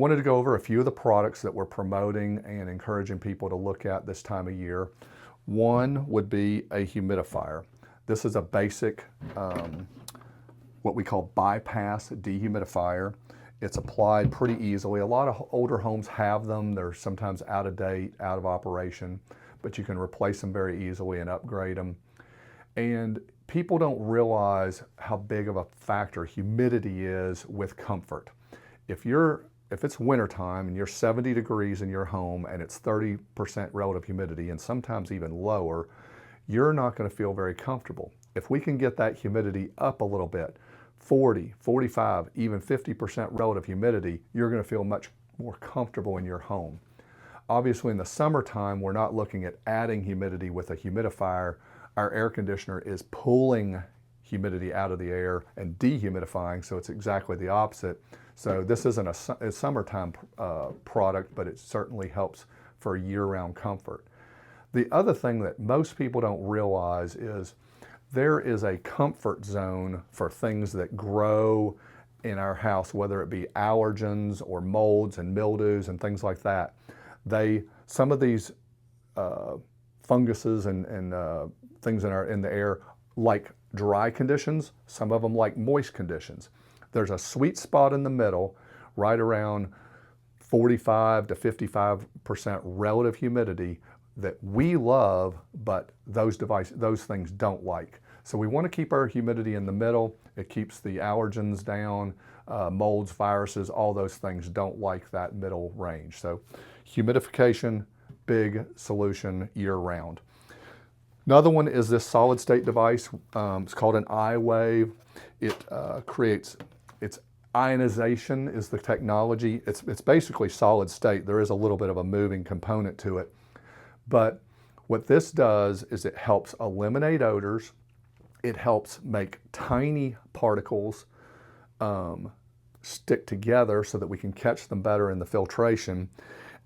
Wanted to go over a few of the products that we're promoting and encouraging people to look at this time of year. One would be a humidifier. This is a basic, what we call bypass dehumidifier. It's applied pretty easily. A lot of older homes have them. They're sometimes out of date, out of operation, but you can replace them very easily and upgrade them. And people don't realize how big of a factor humidity is with comfort. If it's wintertime and you're 70 degrees in your home and it's 30% relative humidity and sometimes even lower, you're not going to feel very comfortable. If we can get that humidity up a little bit, 40, 45, even 50% relative humidity, you're going to feel much more comfortable in your home. Obviously in the summertime, we're not looking at adding humidity with a humidifier. Our air conditioner is pulling humidity out of the air and dehumidifying, so it's exactly the opposite. So this isn't a summertime product, but it certainly helps for year-round comfort. The other thing that most people don't realize is there is a comfort zone for things that grow in our house, whether it be allergens or molds and mildews and things like that. Some of these funguses and things in the air like dry conditions, some of them like moist conditions. There's a sweet spot in the middle, right around 45 to 55% relative humidity that we love, but those things don't like. So we want to keep our humidity in the middle. It keeps the allergens down, molds, viruses, all those things don't like that middle range. So humidification, big solution year round. Another one is this solid state device. It's called an iWave. It's ionization is the technology. It's basically solid state. There is a little bit of a moving component to it. But what this does is it helps eliminate odors. It helps make tiny particles stick together so that we can catch them better in the filtration.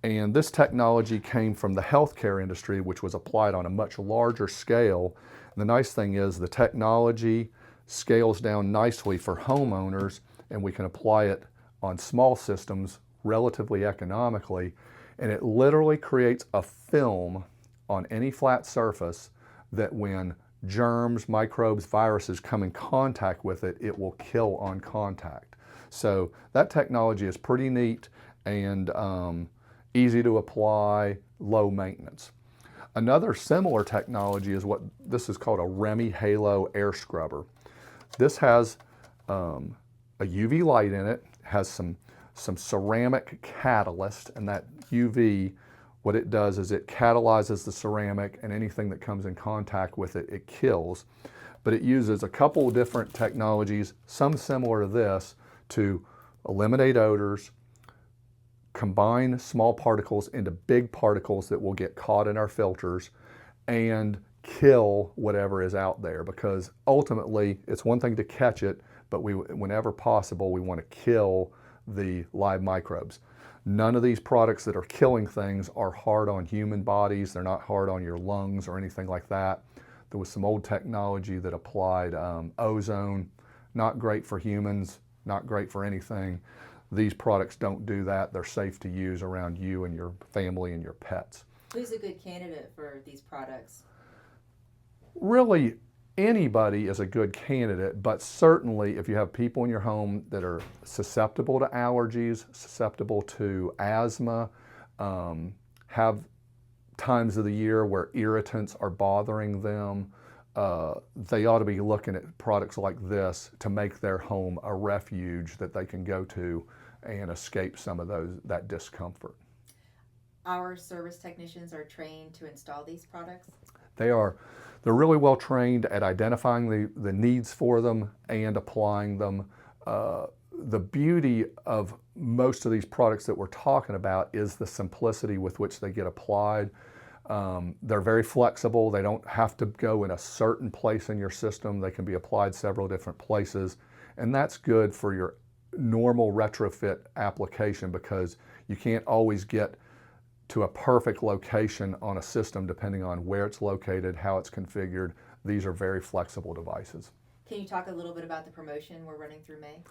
And this technology came from the healthcare industry, which was applied on a much larger scale. And the nice thing is the technology scales down nicely for homeowners, and we can apply it on small systems relatively economically. And it literally creates a film on any flat surface that when germs, microbes, viruses come in contact with it, it will kill on contact. So that technology is pretty neat and easy to apply, low maintenance. Another similar technology is this is called a REMI Halo air scrubber. This has a UV light in it, has some ceramic catalyst, and that UV, what it does is it catalyzes the ceramic, and anything that comes in contact with it, it kills. But it uses a couple of different technologies, some similar to this, to eliminate odors, combine small particles into big particles that will get caught in our filters, and kill whatever is out there. Because ultimately, it's one thing to catch it, but whenever possible, we want to kill the live microbes. None of these products that are killing things are hard on human bodies. They're not hard on your lungs or anything like that. There was some old technology that applied ozone, not great for humans, not great for anything. These products don't do that. They're safe to use around you and your family and your pets. Who's a good candidate for these products? Really, anybody is a good candidate, but certainly if you have people in your home that are susceptible to allergies, susceptible to asthma, have times of the year where irritants are bothering them, they ought to be looking at products like this to make their home a refuge that they can go to and escape some of that discomfort. Our service technicians are trained to install these products? They're really well trained at identifying the needs for them and applying them. The beauty of most of these products that we're talking about is the simplicity with which they get applied. They're very flexible. They don't have to go in a certain place in your system. They can be applied several different places. And that's good for your normal retrofit application because you can't always get to a perfect location on a system depending on where it's located, how it's configured. These are very flexible devices. Can you talk a little bit about the promotion we're running through May?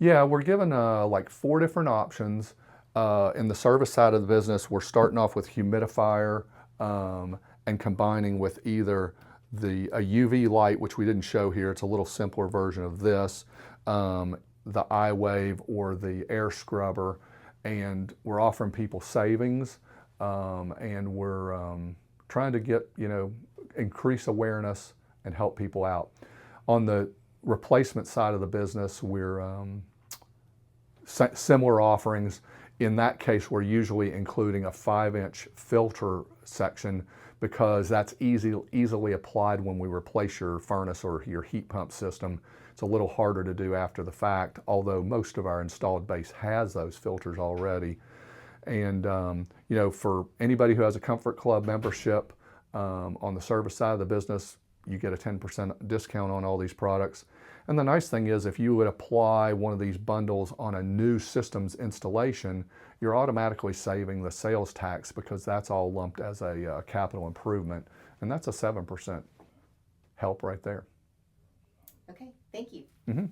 Yeah, we're given like 4 different options. In the service side of the business, we're starting off with humidifier and combining with either a UV light, which we didn't show here. It's a little simpler version of this, the iWave or the air scrubber, and we're offering people savings, and we're trying to get, increase awareness and help people out. On the replacement side of the business, we're similar offerings. In that case, we're usually including a 5-inch filter section because that's easily applied when we replace your furnace or your heat pump system. It's a little harder to do after the fact, although most of our installed base has those filters already. And for anybody who has a Comfort Club membership, on the service side of the business, you get a 10% discount on all these products. And the nice thing is, if you would apply one of these bundles on a new systems installation, you're automatically saving the sales tax because that's all lumped as a capital improvement. And that's a 7% help right there. Okay, thank you. Mm-hmm.